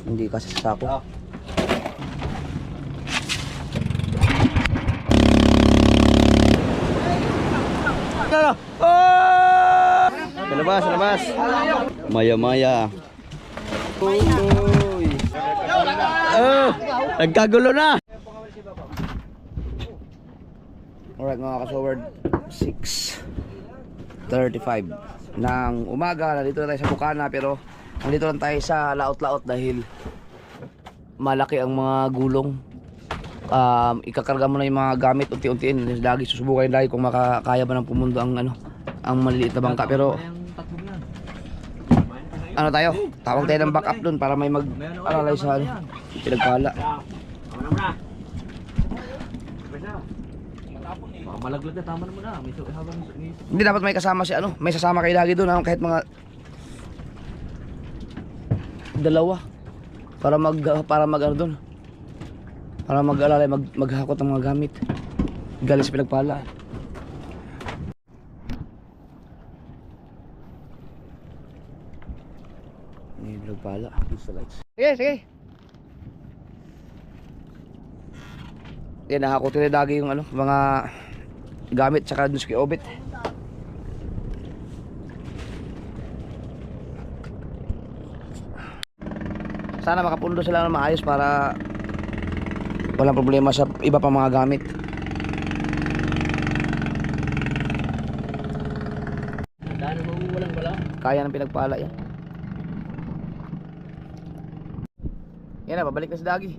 Hindi kasi sa sako. Sa labas. Maya-maya. Uy. Nagkagulo na. Alright mga kasoward, 6:35 ng umaga. Nandito na tayo sa Bukana, pero nandito lang tayo sa laot-laot dahil malaki ang mga gulong. Ikakarga mo na yung mga gamit unti-untiin. Lagi susubukan lagi kung makakaya ba ng pumundo ang ang maliliit na bangka. Pero ano tayo? Tawag tayo ng backup dun para may mag-alalay sa pinagpala. Malaglag na, tama naman na. Hindi dapat may kasama si may sasama kayo lagi doon kahit mga dalawa para mag doon. Para mag-alalay, maghakot ng mga gamit galing sa pinagpala. May pinagpala. Sige. Yan, nahakotin na lagi yung mga gamit tsaka dun sa kiobit. Sana makapundo sila na maayos para walang problema sa iba pang mga gamit. Kaya ng pinagpala yan. Yan na, babalik na si Dagi.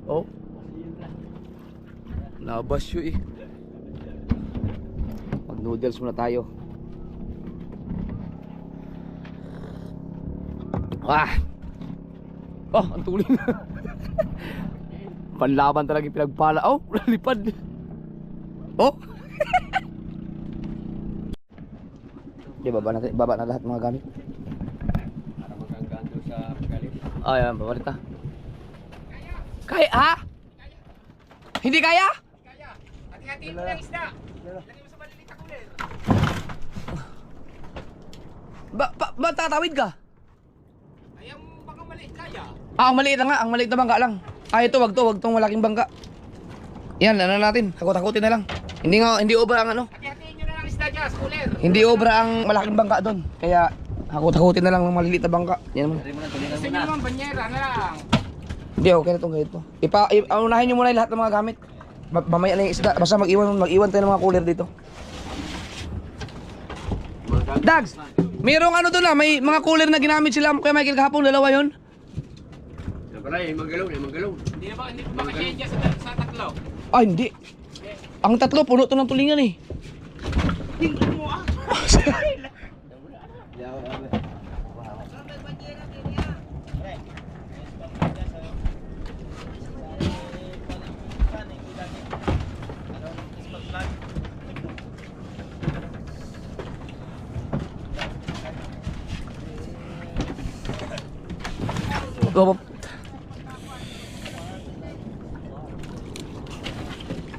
Oh, nabas yun eh. Mag noodles muna tayo. Oh, ang tuloy na. Panlaban talaga yung pinagpala. Oh, lipad. Oh. Di baba na lahat mga gamit. Para magkangganto sa pagalit. Oh, yan, babalik na. Kaya, ha? Hindi kaya? Kaya. Hati-hatiin mo ng isda. Lagay mo sa maliliit na kulir. Ba tatawid ka? Ay, ang baka maliit kaya. Ang maliit na nga, ang maliit na bangka lang. Ito, wag tong malaking bangka. Yan, natin, hakot-hakotin na lang. Hindi obra ang Hati-hatiin nyo na ng isda dyan sa kulir. Hindi obra ang malaking bangka doon. Kaya hakot-hakotin na lang ng maliliit na bangka. Yan mo. Gusto nyo naman banyera na lang. Hindi, okay na itong ganito. Unahin nyo muna yung lahat ng mga gamit. Mamaya na yung isda. Basta mag-iwan tayo ng mga cooler dito. Dags! Mayroong doon may mga cooler na ginamit sila kaya Michael kahapon, dalawa yun. Magalaw. Hindi ba kasi dyan sa tatlo? Hindi. Ang tatlo, puno to ng tulingan eh. Tingnan mo ah.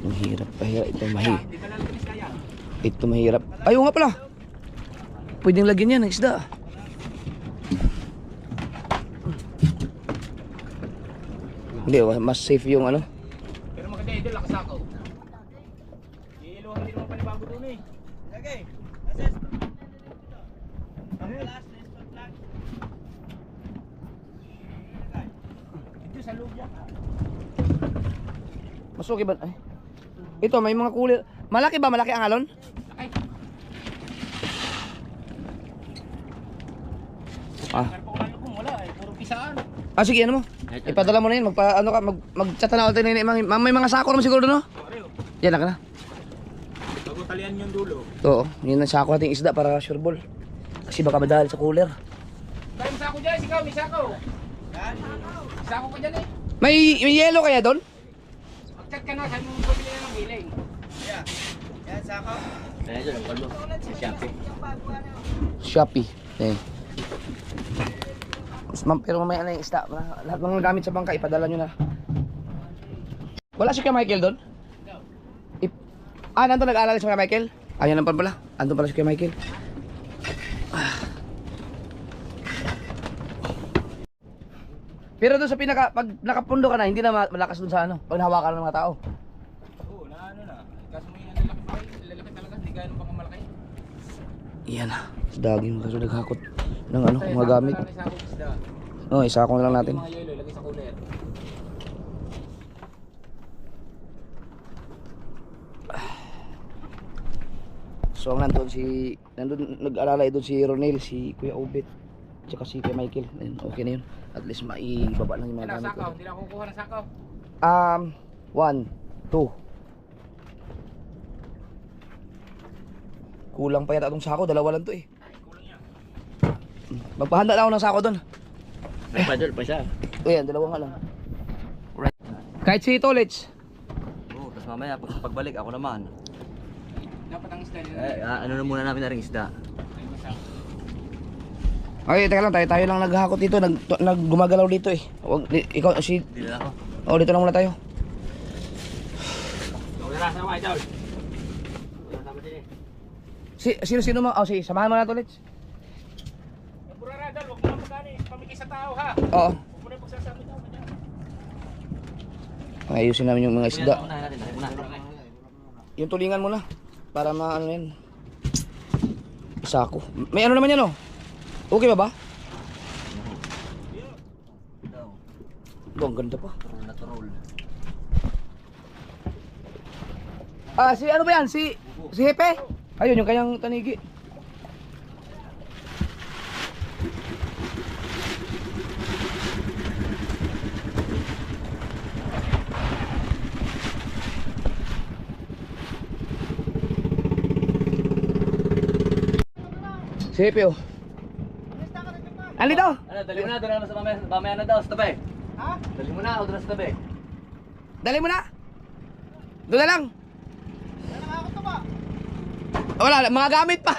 Mahirap pa ito mahirap. Ayaw nga pala. Pwedeng lagyan yan ng isda. Hindi, mas safe yung Pero maganda idol, nakasako. Iiluhan din naman panibago doon eh. Okay. Assess. Ito sa lubya. Mas okay ba? Ito, may mga cooler. Malaki ba? Malaki ang alon? Ay. Wala eh, puro pisaan. Sige, mo? Ipadala mo na yun. Mag-chat na ako tayo na may mga sako naman siguro doon, no? Yan na. Bago talian yung dulo. Oo, yun ang sako nating isda para sure ball. Kasi baka madahal sa cooler. Tayo mo sako dyan, ikaw, may sako. Sako ka dyan eh. May yellow kaya doon? Mag-chat ka na, saan mo pabili na ng giling. Yan, sako. Ayan dyan, ang kalbo. Sa Shopee. Shopee. Pero mamaya na yung isda. Lahat ng gamit sa bangka, ipadala nyo na. Wala si Kuya Michael doon? Nandun nag-aalala si Kuya Michael? Ayan lang pala. Andun pala si Kuya Michael. Pero doon sa pag nakapundo ka na, hindi na malakas doon sa ano, pag nahawakan ng mga tao. Oo, na ano na. Kaso may lalaki pa rin. Lalaki talaga. Hindi gano'n pang malaki. Iyan na. Sa daging kaso naghakot ng ano, mga gamit. Isa akong isda. Oh, isa ko na lang natin. Yung mga yelo, lagay sa cooler. So ang nandun nag-alalay doon si Ronel, si Kuya Obet, tsaka si Kuya Michael. Ayun, okay na yun. At least maibaba lang yung mga Yan gamit. sakaw. Hindi na ako kukuha ng sakaw. 1, 2. Kulang pa yata itong sako, dalawa lang to eh. Ay, kulang yan. Magpahanda na ako ng sako doon. May paddle pa siya. Ayan, dalawa nga lang. Right. Kahit si Tolets. Oo, tapos mamaya pagbalik ako naman. Dapat ang isda nila. Ano na muna namin na ring isda. Ay, masarap. Okay, teka lang, tayo lang naghahakot dito, gumagalaw dito eh. Ikaw, Hindi na ako. oh, dito lang muna tayo. Wala sa mga idol. Wala naman din eh. Sino mo? Oh, sige, samahan mo na Tolets. Pura idol, huwag mo lang magkani. Pamigay sa tao ha. Oo. Huwag mo na pagsasama tao. Ayusin namin yung mga isda. Unahin natin, dali muna. Yung tulingan mo na. Para maano yan. Sako. May ano naman yan oh. Okay ba ba? Daw. Oh, ang ganda pa. Natural. Si ano ba yan? Si Hepe? Ayun, yung kanyang tanigi. Si Hepe oh. Alito? Ano, dali mo na, doon na sa mamaya na daw, sa tabi. Ha? Dali mo na, o doon na sa tabi. Dali mo na. Doon na lang. Nakakot to ba? Wala, mga gamit pa.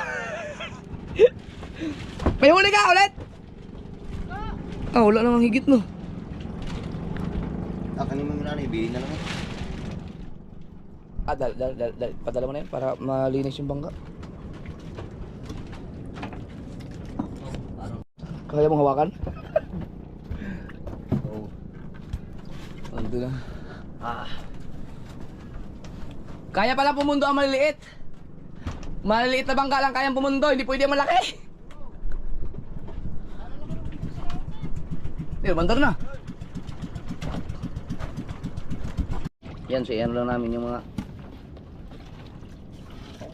May huli ka ulit? Wala namang higit no. Kanin mo muna, ibihin na lang. Padala mo na yan para malinis yung bangka. Kaya mong hawakan? Oo. Ando na. Kaya pala pumundo ang maliliit. Maliliit na bangka lang kayang pumundo, hindi pwede malaki. Bandar na. Yan, so yan lang namin yung mga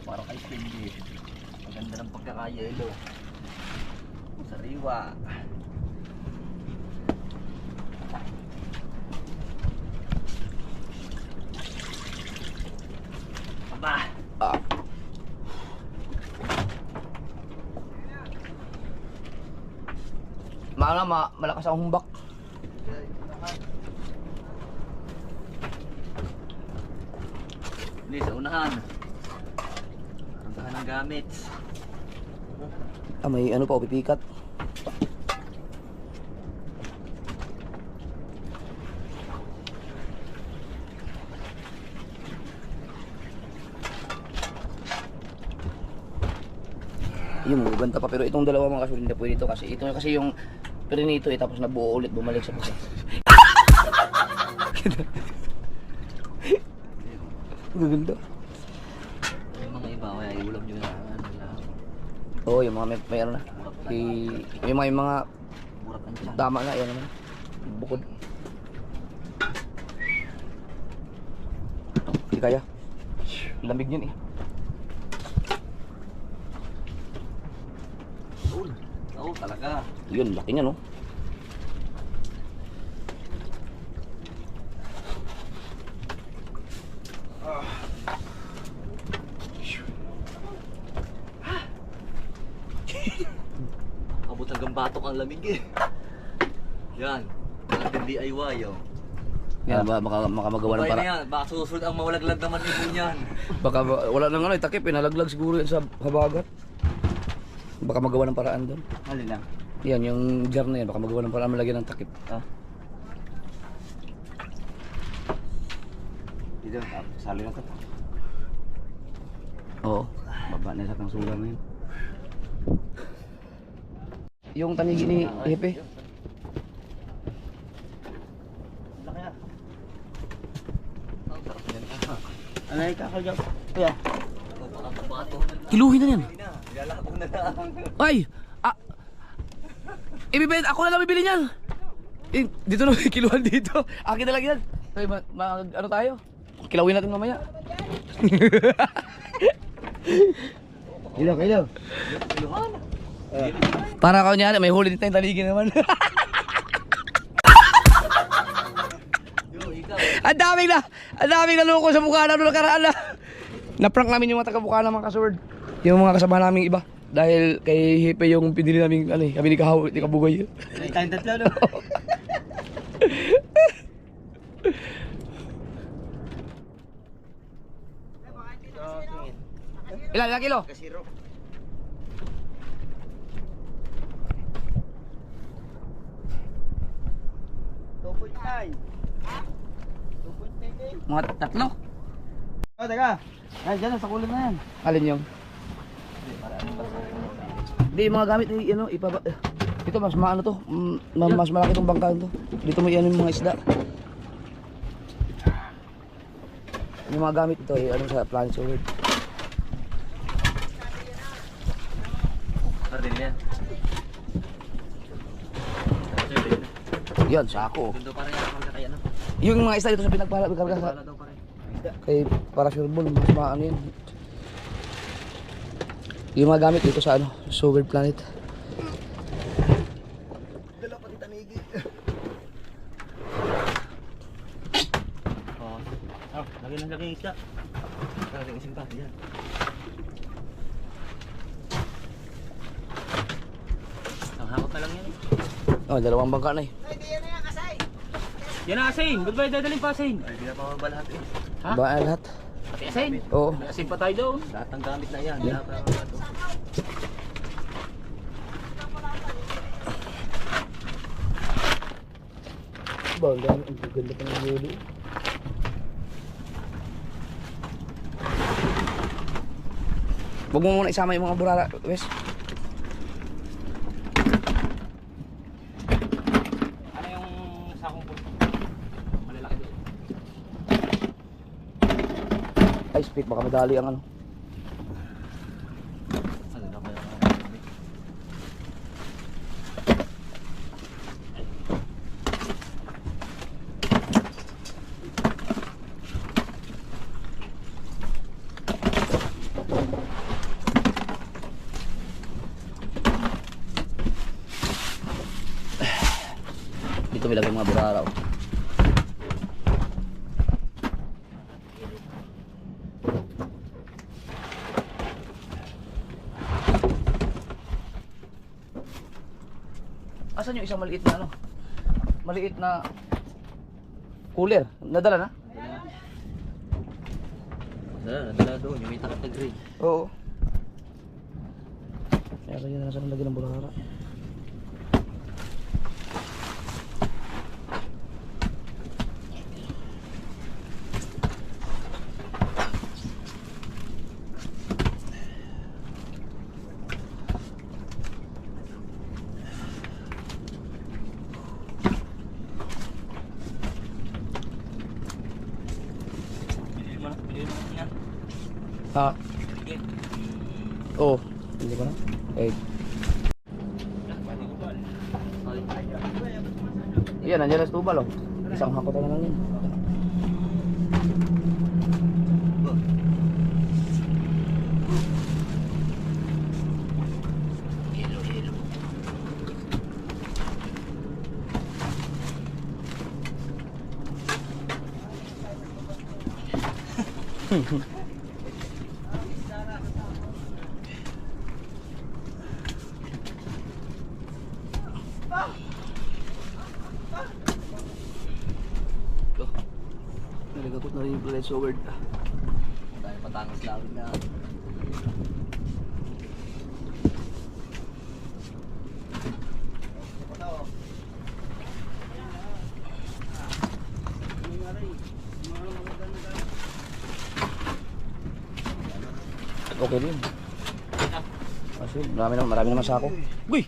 Parang kay Cindy. Maganda ng pagkakayelo. Sariwa. Aba. Malakas ang humbak. Hindi, sa unahan. Ang tahan ng gamit. May ano pa, pipikat. Yung banta pa, pero itong dalawa mga kasunod hindi pwede ito kasi ito kasi yung perinito eh, tapos nabuo ulit bumalik sa pusa. Gaganda. Yung mga iba, kaya iulam nyo na. Oo, yung mga may ano na. Yung mga Burak ang tiyan. tama na, yan naman. Bukod. Hindi kaya. Lamig yun eh. Oo, talaga. Yun, laki niya no. Abot hanggang batok ang lamig eh. Yan. Ating DIY oh. Yan, baka magawa ng Bye na para. yan. Baka susunod ang mawalaglag naman ibon yan. Baka wala nang ano, takip, pinalaglag siguro yan sa habagat. Baka magawa ng paraan doon. Alin lang? Yan, yung jar na yan, baka magawa ng paraan malagyan ng takip. Ah. Dito, sali lang ka. Oo, baba na sa kang sulang na yun. Yung tanigi ni Hepe. Anay kakalgap. Kuya. Bato. Kiluhin na yan. Nilalabo na lang. Ay! Ibibenta, ako na lang bibili niyan. Dito na may kiluhan dito. Akin na lang yan. Ay, ano tayo? Kilawin natin mamaya. Ilaw, ilaw. Kiluhan. Para ka niya, may huli tayong taligi naman. Yo, ikaw. Ang daming naloko sa mukha na noong nakaraan na. Na-prank namin yung mga taga-mukha ng mga kasword. Yung mga kasama naming iba. Dahil kay Hepe yung pinili namin, kami ni Kahaw, ni Kabugay. Tayong tatlo, no? Ilan kilo? Kasiro. Mga tatlo. Oh, teka. Ay, dyan, sa kulay na yan. Alin yung? Hindi, yung mga gamit, ito mas maano to, mas malaki tong bangkaan to. Dito mo yan yung mga isda. Yung mga gamit ito, ano sa Planet Sword. Pardon yan. Yan, sako. Gundo pa rin ako kaya ano. Yung mga isda dito sa pinagpala, bikarga sa Wala daw pa rin. kay para sure ball, mas maano yun. Yung mga gamit dito sa Sword Planet. Dala pati tanigi. Oo. Oh, lagyan ng lagyan isda. Lagyan isang pa. Yan. Ang hakot na lang yan eh. Oh, dalawang bangka na eh. Yan na asin. Goodbye, dadalhin pa asin. Ay, di na pa mabalhat eh. Ha? Ba lahat? Pati asin. Oo. May asin pa tayo doon. Lahat ng gamit na yan. Yan. Lahat ng ito. Ba, ang ganda pa ng yelo. Huwag mo muna isama yung mga burara, Wes. Ano yung sakong po? Malalaki doon. Ay, speak, baka madali ang ano. Ano na kaya? Dito may lagay mga burara. Oh. Asan yung isang maliit na Maliit na cooler? Nadala na? Nadala doon. Yung may takot na grade. Oo. Kaya kaya na saan lagyan ng burara. Bilhin mo na yan. Ha? Oo. Hindi ko na. Eh. Yan, nandiyan na sa tubal oh. Isang hakot na lang yun. Naligagot na rin yung Planet Sword. Dahil patangos lang na. Okay rin. Kasi marami naman sako. Uy!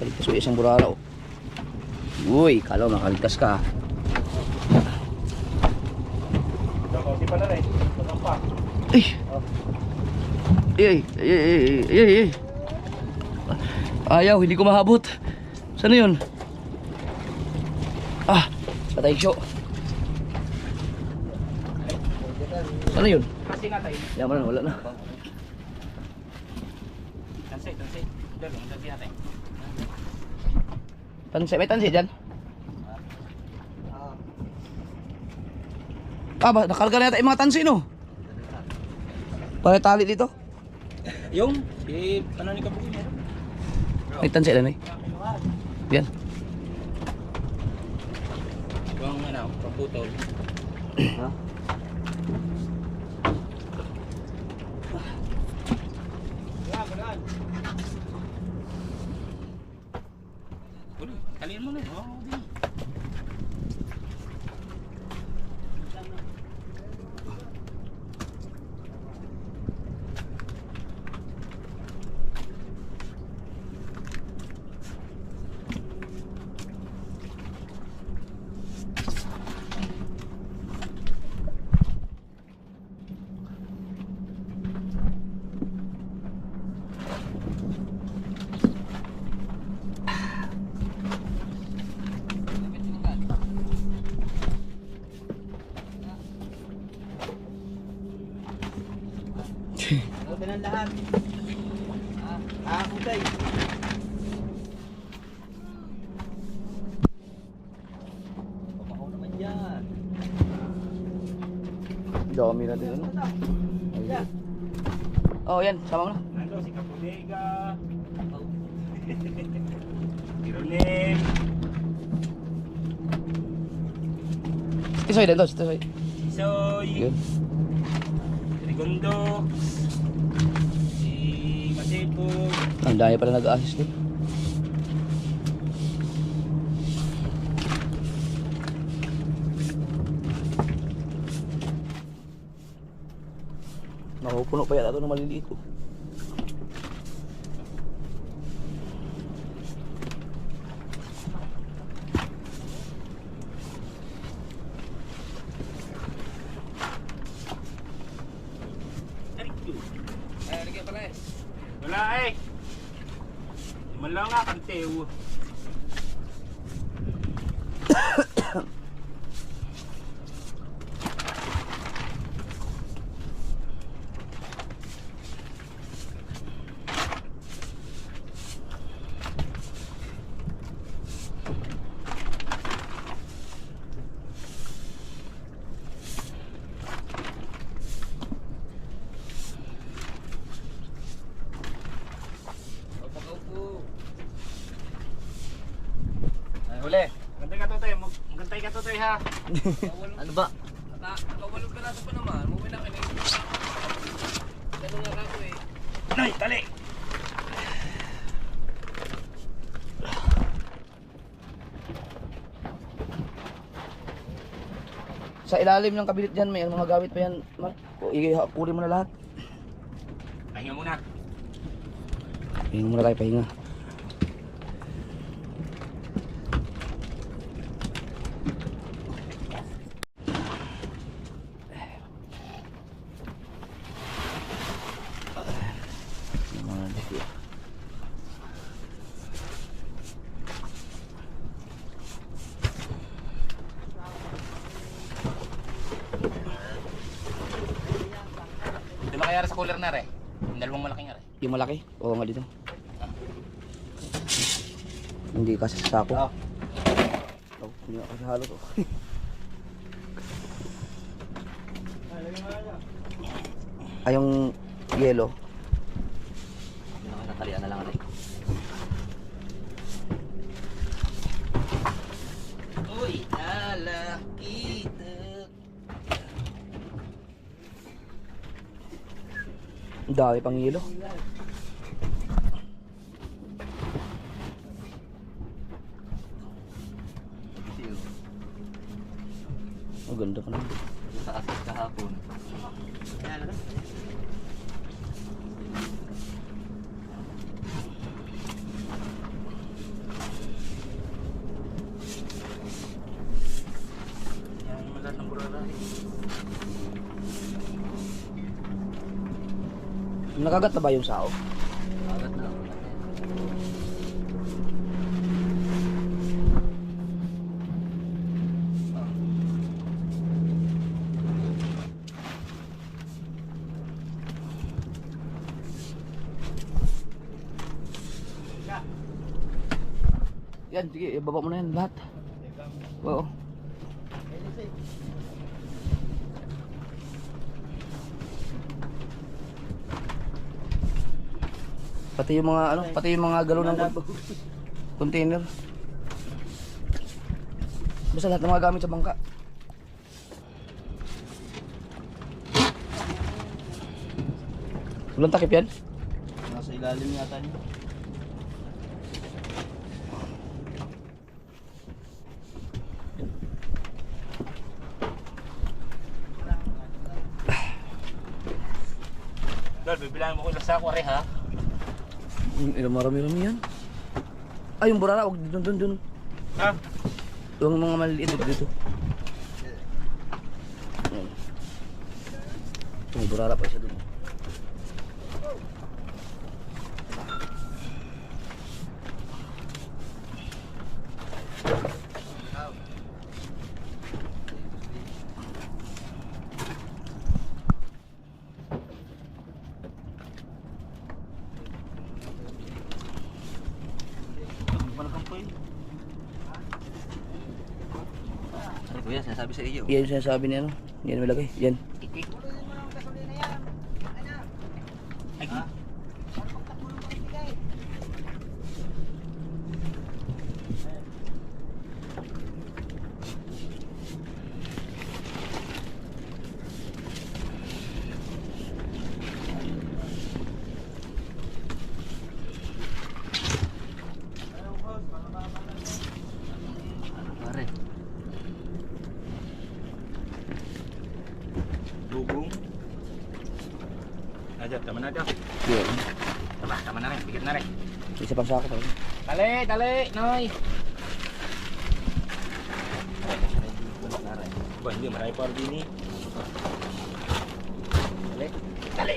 Kaligtas ko isang burara oh. Uy, kalaw nakaligtas ka. pa na rin. Patampak. Ay! Ay! Ay! Ay! Ay! Ay! Ay! Ayaw, hindi ko mahabot. Saan na yun? Ah! Patay siyo. Saan na yun? Kasi natin. Yaman na, wala na. Tansay, tansay. Dalo, tansay natin. Tansay, may tansay dyan? Ah, nakarga na yata yung mga tansay, no? Para tali dito. Yung, ano ni Kabuki niya? May tansay lang, eh. Yan. Yung ano, paputol. Ha? Kalian mo na. Oo, di. Buti ng lahat. Kutay. Pamahaw naman yan. Dami na din, ano? Oh, yan. Sama mo na. Nando, si Kapudega. Si Ronel. Tisoy din to, tisoy. Isoy. Yun. Rigondo. Si Masepo. Ang dami pala nag-assist din. Nakupuno pa yata ito ng maliliit ko. Wala eh. Man lang nga kantew. Huli. Gantay ka Totoy, magantay ka Totoy ha. Ano ba? Nakawalong peraso pa naman. Muwi na kami. Ganun nga ako eh. Nay, tali. Sa ilalim ng kabinet dyan, may mga gamit pa yan. Mark, kunin mo na lahat. Pahinga muna. Pahinga muna tayo, pahinga. Di ba kaya sa cooler na re? Yung dalawang malaking nga re. Yung malaki? Oo nga dito. Hindi kasi sa sako. Ah. Oh, hindi ako kasi halo to. Ay, yung yellow. Nakatalian na lang rin. Uy, alakita. Ang dami pang yellow. Ang ganda pa naman. Sa asis kahapon. Yan, malat ng burara. Nakagat na ba yung sao? Agad na. Yan, sige, ibaba mo na yan lahat. Oo. Pati yung mga ano, pati yung mga galon ng container. Basta lahat ng mga gamit sa bangka. Walang takip yan? Nasa ilalim yata niya. Dol, bibilangin mo ko ilang sako re ha? Ilang marami-rami yan. Ay, yung burara, huwag dun. Ha? Yung mga maliliit dito. Ayan. Yung burara pa isa dun. Ano kuya, sinasabi sa iyo? Yan yung sinasabi niya, ano? Yan yung malagay. Yan. Pare. Dugong. Aja, tama na daw. Yan. Tama na rin, bigat na rin. Isa pang sako pa. Tali, Noy. Ba, hindi, marami pa rin din eh. Tali.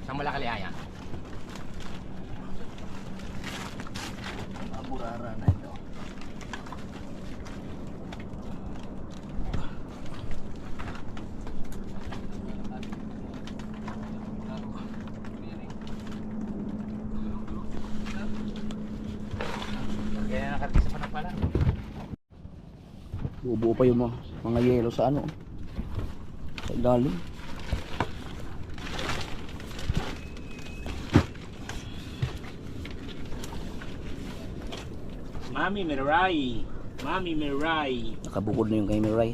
Saan mo lakali aya? Burara na ito. Kaya nakarating sa panang pala. Buo pa yung mga yelo sa ano. Sa ilalim. Mami Mirai. Mami Mirai. Nakabukod na yung kay Mirai.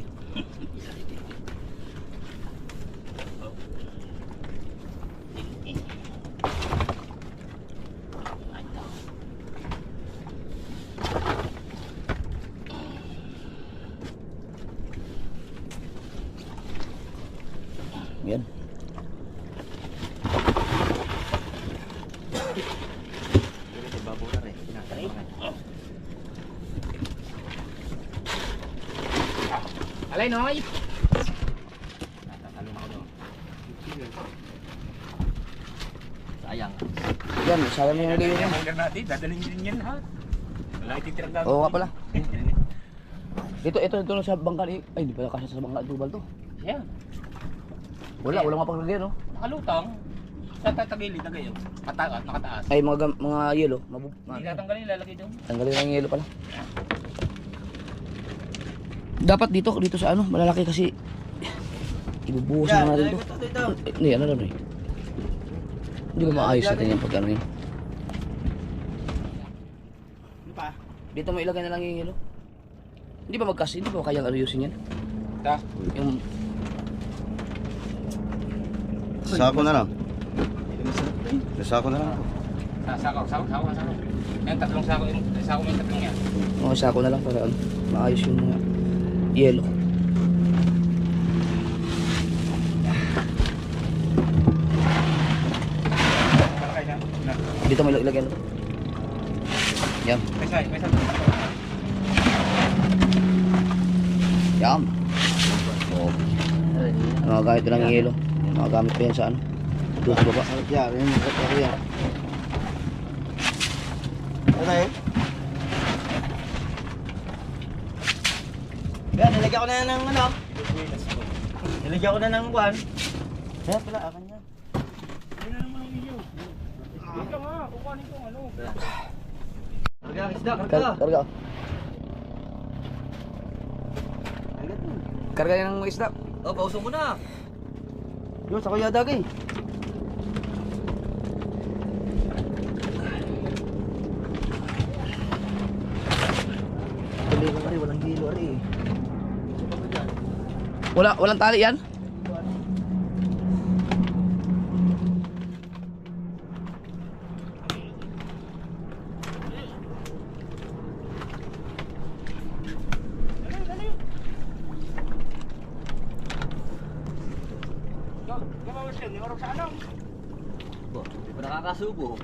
Yan. Pero sa babo na rin. Pinakalimutan. Alay, Noy. Natatalon ako doon. Sayang. Yan, sayang yung nilagay Yung yun. hanger natin, dadalhin din yan lahat. Wala ititirang gagawin. Oo nga pala. Ito na sa bangka ni... Ay, hindi pala kasi sa bangka tubal to. Yan. Walang mapaglagay, no? Nakalutang. Sa tatagilid na gayon. Kataas, nakataas. Ay, mga yelo. Hindi natanggalin, lalagay doon. Tanggalin lang yung yelo pala. Dapat dito sa ano, malalaki kasi ibubuhos na natin to. Hindi, ano lang eh. Hindi ba maayos natin yung pag ano yun? Dito mo ilagay na lang yung yelo. Hindi ba magkasi? Hindi ba kayang ayusin yan? Ta. Yung Sako na lang. Sako na lang. Sako. Yung tatlong sako, yung sako mo yung tatlong yan. mga sako na lang para ano, maayos yung mga yelo. Malakay na. Dito mo ilagay ano. Yan. May sa. Yan. Mga gamit ko ng yelo. Mga gamit ko yan sa ano. Doon sa baba. Yan, yun. Ito yan. Ano eh? Yan, nilagyan ko na ng ano. Nilagyan ko na ng kwan. Yan pala, akin yan. Yun na naman ang iyo. Ito nga, kukuhanin ko ano. Karga, isda, Karga. Karga yan ng isda. Oh, pausong mo na. Yun, sa kuya dagay. Tuloy ko rin, walang hilo rin. Walang tali yan? Gawa siya, ni Orok sa ano? Bo, di pa nakakasubo.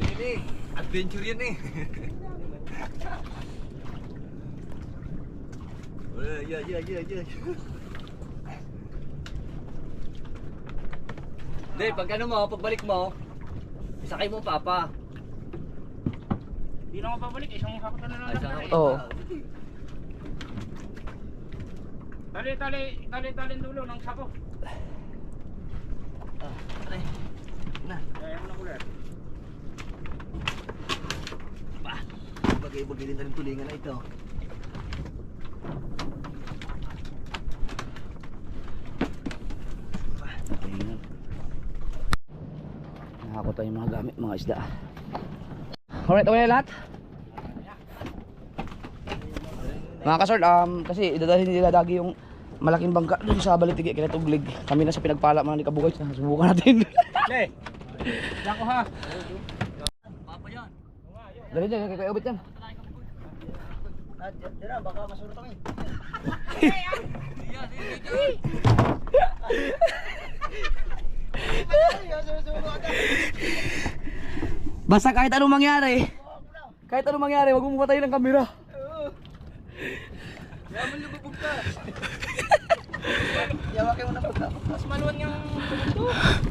Ini, adventure yan eh. Yeah. Hindi, pag ano mo, pagbalik mo, isakay mo papa. Hindi na ako babalik, isang hakot na lang. Ay, isang hakot. Oo. Tali dulo ng sako. Aray. Na. Kaya mo na kulit. Bagay-bagay din na rin tulingan na ito. Nakakot tayo mga gamit, mga isda. Alright, okay na lahat? Mga kasort, kasi idadalhin nila lagi yung malaking bangka dun sa Balitigi, kaya Tuglig. Kami na sa pinagpala mga ni Kabugay, subukan natin. Le. Dako ha. Papa yan. Dali dyan, kaya ubit yan. Tira, baka masurot kami. Basta kahit anong mangyari, wag mo patayin ng kamera. Yaman lumubog ka. Yawakin mo na pagka. Mas maluwan yung pumunto.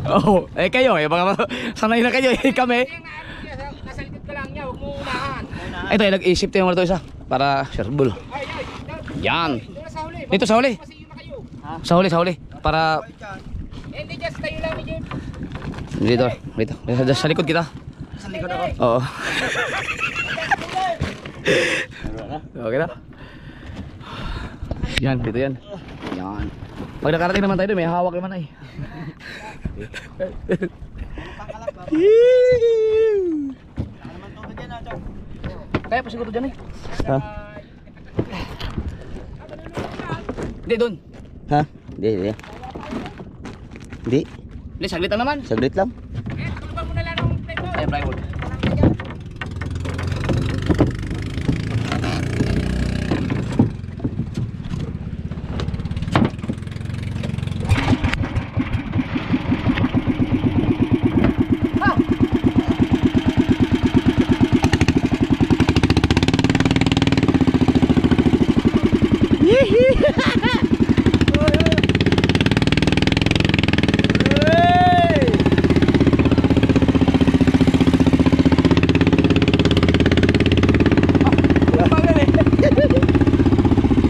Oo, kayo, baka sanay na kayo, kami. Kaya nga ano niya, nasa likod ka lang niya, huwag mo unahan. Ito, nag-isip tayo muna ito isa, para shareable. Ay. Yan. Doon na sa huli. Dito sa huli. Masiyo na kayo. Sa huli, para Hindi, just tayo lang ni Jim. dito, sa likod kita. Sa likod ako. Oo. Okay na? Yan, dito yan. Yan. Pag nakarating naman tayo doon, may hawak naman ay. Naman tubig yan, Chong. Kaya pa siguro dyan eh. Ha? Hindi, doon. Ha? Hindi. Hindi, saglit lang naman. Saglit lang. Takluban mo na lang ng playboy. Ay, plywood.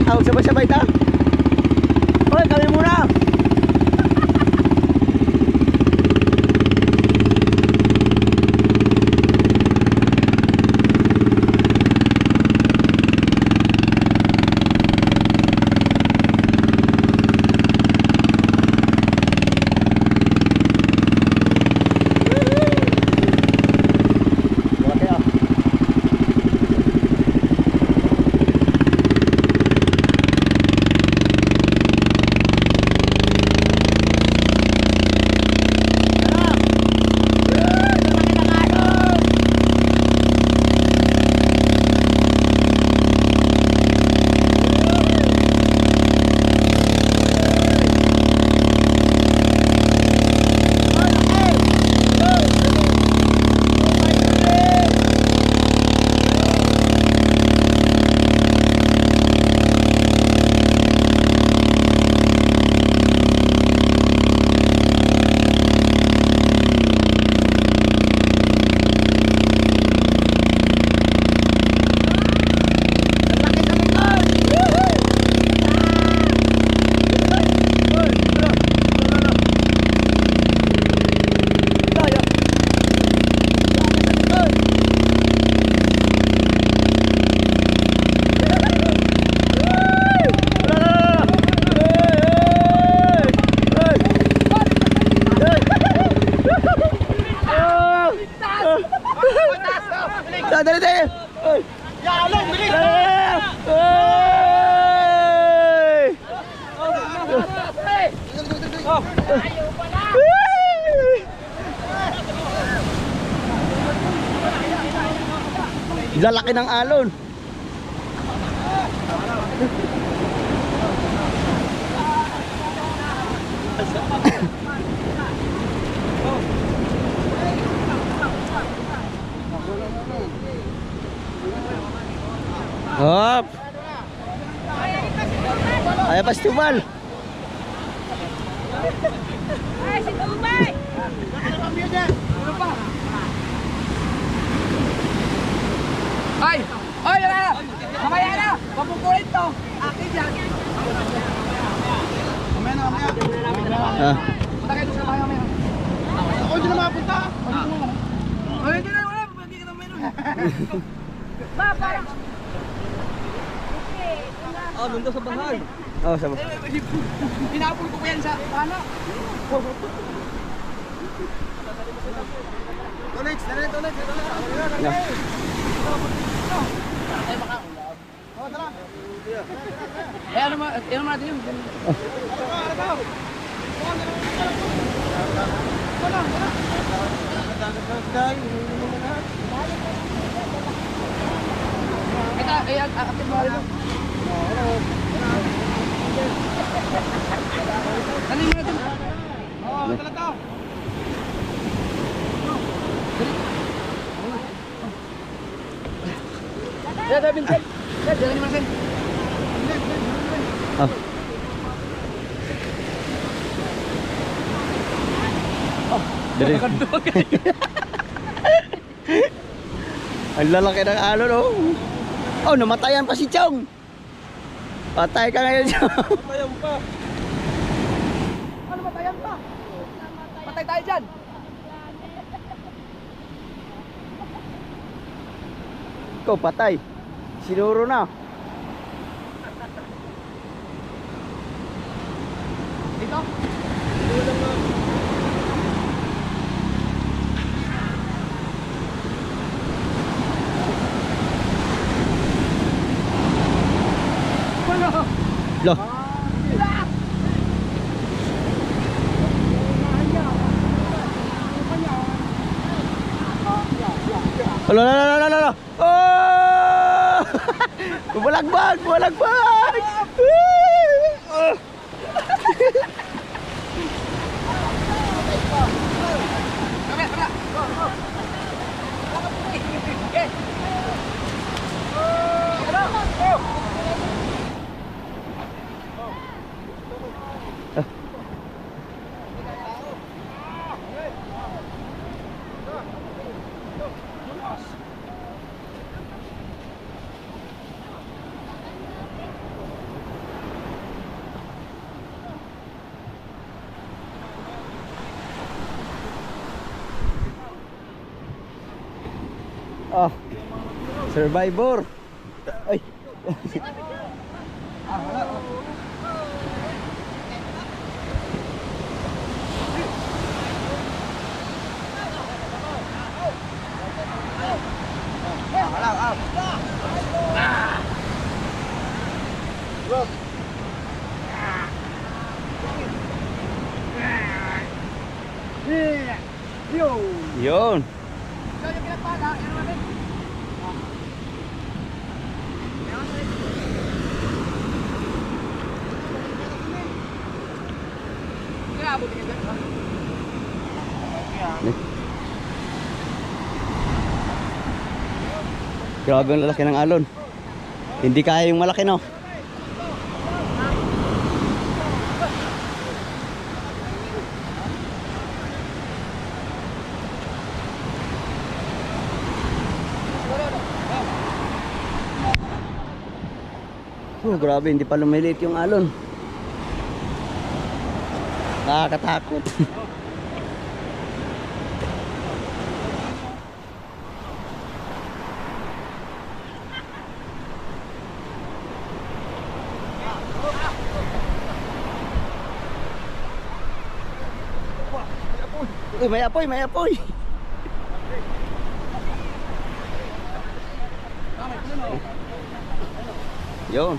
Tawag sabay-sabay ta. Hoy, kami muna. Lalaki ng alon. Hop. Ay, pastubal. Ay, si Tubay! Ay! Ay! Yan na! Mamaya na! Papukulit to! Akin yan! Ah. Punta kayo sa bahay mamaya. Ako hindi na makapunta! Ay, hindi na! Wala! Hindi ka na meron! Ba, parang... Ah, nandun sa bahay. Oh, sama. Pinapul ko pa yan sa ano? Tulit! Tulit! Eh, ano natin yun? Ito, akit mo rin mo. Ano yung natin? Oo, talaga. Ya, dah Vincent. Ya, jangan ni Vincent. Ah. Dari. Ang lalaki ng alon, oh. Oh, namatayan pa si Chong. Patay ka ngayon, Chong. Patayan pa. Ano matayan pa? Patay tayo dyan. Ikaw patay. Sinuro na. Dito? Loh. Alo, alo. Oh! Bumalagbag, bumalagbag. Oh, survivor. Ay. Yun. Grabe ang lalaki ng alon. Hindi kaya yung malaki, no? Oh, grabe, hindi pa lumiliit yung alon. Nakakatakot. Uy, may apoy, may apoy. Yun.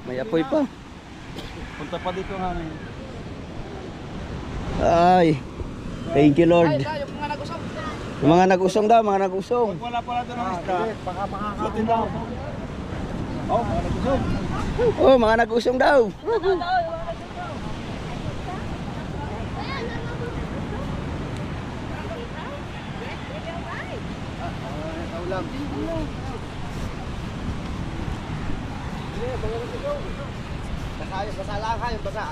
May apoy pa. Punta pa dito nga. Ay. Thank you, Lord. Ay, tayo, mga nag-usap. Yung mga nag-usong daw, mga nag-usong. Wala pala doon ang isda. Baka makakakutin daw. Oh, mga nagusog. Oh, mga nag-usong daw. Basa lang kayo, basa.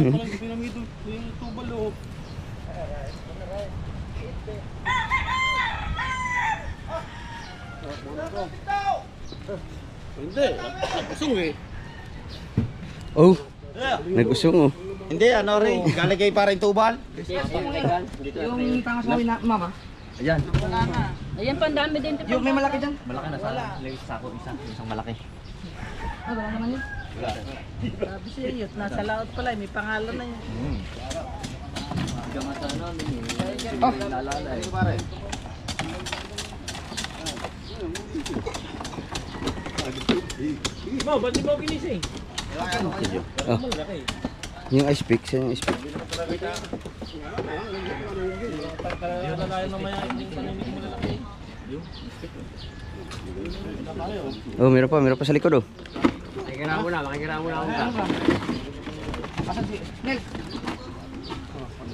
Walang pinamido yung tubal loob. Hindi, usong eh. Oh, nag-usong oh. Hindi, ano rin, galing kayo pa rin tubal. Yung tangas mo na, mama. Ayan. Ayan, pandami din. Yung may malaki dyan. Malaki na sa sako isang malaki. Ah, wala naman yun. Sabi siya yun, nasa laot pala, may pangalan na yun. Gamata namin eh. Oh, Lalala eh. Mo, ba't di mo ginising? Oh. Yung ice pick, yung ice pick. Yun na tayo mamaya yung paninig mo lalaki. Oh, meron pa sa likod oh. Makikiraan mo na ako. asan si Nel?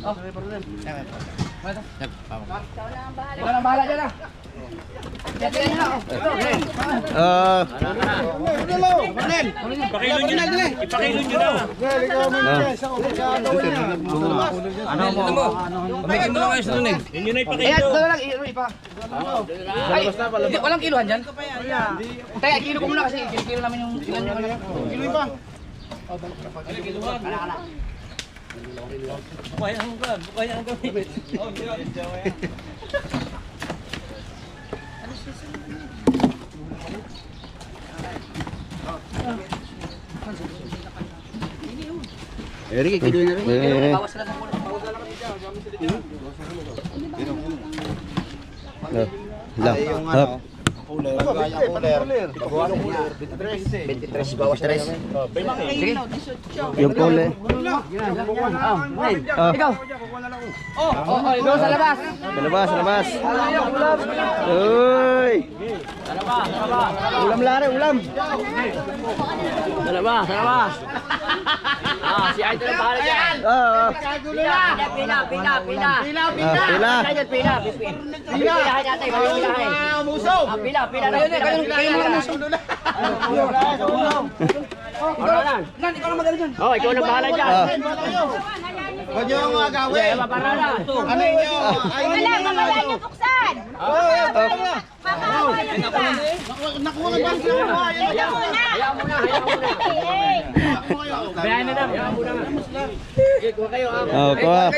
Oh. Wala nang bahala dyan ah. Tingnan nyo na. Oh. Ito, Nel. Ipakilo nyo na. Ipakilo nyo na. Ano mo? Pamigin mo lang kayo sa tunig. Yun yun na Ayan, ipakilo. ito na lang. Ipa. Ay, hindi, walang kiluhan dyan? Teka, kilo ko muna kasi. Kilo namin yung ilan nyo. Kilo pa. Bukayaan ka. Bukayaan ka. Eric, kido na rin. Bawas sila ng kulo. Hop. 23 bawas 3. Sige. Yung pole. Ikaw. Oh, ikaw sa labas. Sa labas. Uy. Ulam lari, ulam. Sa labas. Ah, si Idol ang bahala dyan. Oo. Pila. Pila. Kayo na muso. Nan, ikaw na magano dyan. Oh, ikaw na bahala dyan. Huwag nyo ang mga gawin. Ano inyo? Wala, mamala niyo buksan. Nakuha ka ba sila? Ayaw muna. Bayan na lang. Hayaan muna. Oh, kuha.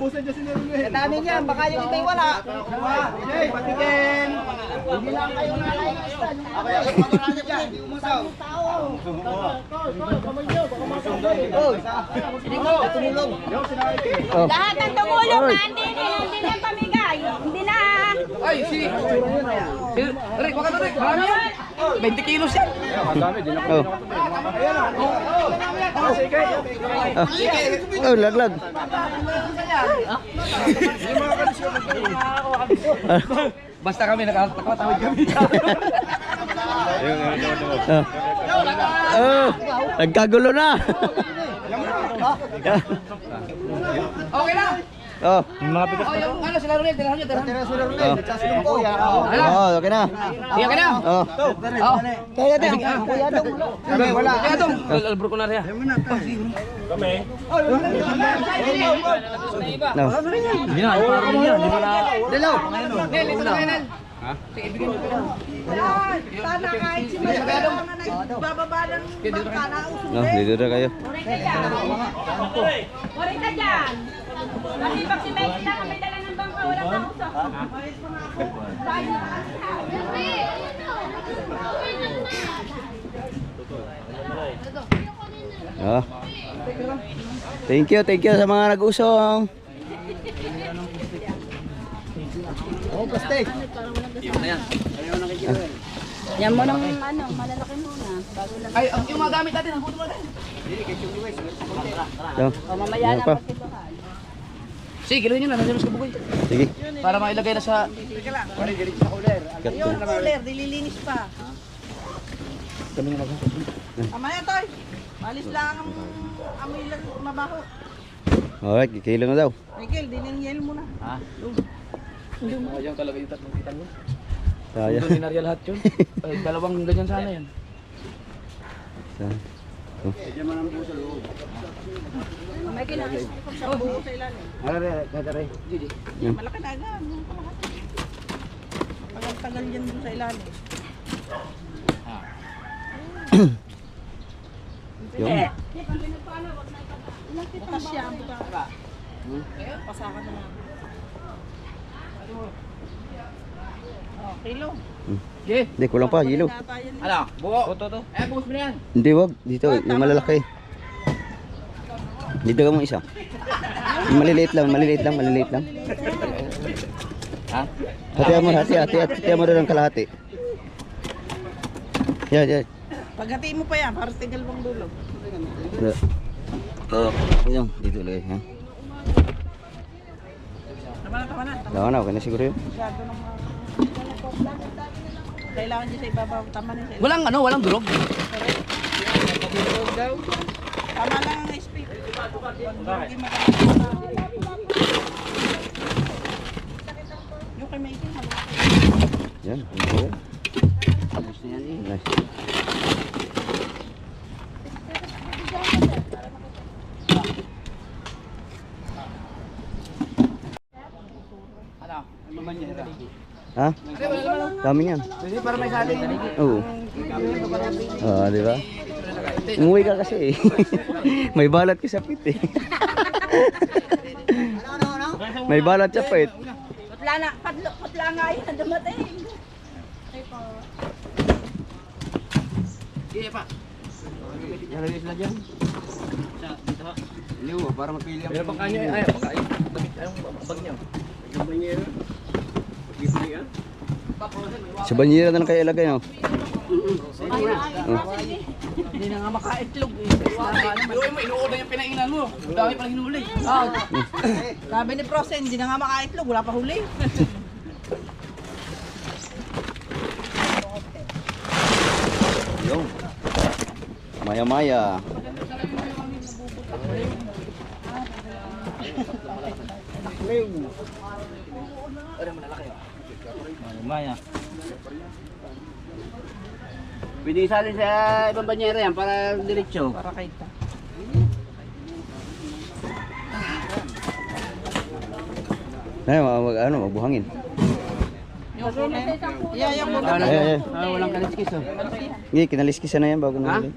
Busan dyan sila rin. Dami niyan, baka yung iba'y wala. Okay, patikin. Hindi lang kayo nalalastan. Ako yung pagmaranya dyan. Hindi umusaw. Oh. Lahat ng tumulong na, hindi na pamigay. Hindi na. Ay, si Rick, wag ka na Rick. Marami yan. 20 kilos yan. Oh. Oh, laglag. Basta kami nakatawid kami. Oh, nagkagulo na. Okay na. Oh. Oh, yung ano sila Ronel, tirahan nyo. Oh, okay na. Okay na. Oh. Oh. Kaya din. Kuya dong. Wala. Kaya itong albro ko na rin. Kami. No. Hindi na, parang yan. Hindi mo na. Dalaw. Nel, ito na Nel. Ha? Sige, ibigay mo ko. Sana kahit si Masyado na nagbababa ng bangka na usok. No, dito na kayo. Muray ka dyan. Kasi pag si Mike lang, may dala ng bangka, wala na usok. Oh. Thank you sa mga nag-usong. Oh, plastic. Yun na yan. Yan mo ng ano, malalaki muna. Bago lang. Ay, yung mga gamit natin, ang natin. So, O mamaya ano na pa? pagkiluhan. Sige, kiluhin nyo na, nasa sa bugoy. Sige. Para mailagay na sa... Cut Yung na. cooler, dililinis pa. Kami na Amaya, Toy. Malis lang ang amoy lang mabaho. Alright, kikilo na daw. Michael, diningyel mo na. Ayan talaga yung tatlong kitang mo. Saya. Doon dinarya lahat yun. Ay, dalawang ganyan sana yan. May kinakis. Sa buho sa ilalim. Malaki na agad. Yung kalahati. Tagal-tagal yan dun sa ilalim. Yung. Bukas siya ang bukas. Pasakan na lang. Oh, kilo. Okay. Hindi, kulang pa, hilo. Nata yan. Ano? Buo. Ito. Eh, buhos mo na yan. Hindi, wag. Dito, yung malalaki. Dito ka mo isa. Yung maliliit lang, maliliit lang, maliliit lang. Ha? Hati mo, hati mo rin ang kalahati. Yan, yan. Paghatiin mo pa yan, para tigal pang dulo. Yan, dito lagi. Ha? Tama na. Tama na, okay na siguro yun. Masyado ng mga... Kailangan dyan sa ibabaw. Tama na sa ilalim. Walang ano, walang durog. Tama lang ang speed. Hindi yung kay Michael, Yan, ano yan? Nice. Ha? Dami yan. Para may sali. Oo. Oo, di ba? Umuwi ka kasi eh. May balat ka sa pit eh. May balat sa pit. Patla nga yun na dumating. Sige pa. Nalagay sila dyan. Hindi mo, para mapili ang... Pero pagkanyo, ay, pagkain. Anong bag niyo? Yung banyera. Sa banyera na lang kayo ilagay, no? hindi na nga makaitlog eh. Pero mo, inuulan yung pinainan mo. Ang dami palang hinuli. Sabi ni Prosen, hindi na nga makaitlog, wala pa huli. Yung. Maya-maya. Maya. Pwede isalin sa ibang banyera yan para diretsyo. Para kita. Ay, magbuhangin. Yung kunin. Yeah, yung kunin. Ay. Walang kaliskis oh. Hindi, kinaliskisan na yan bago na huli.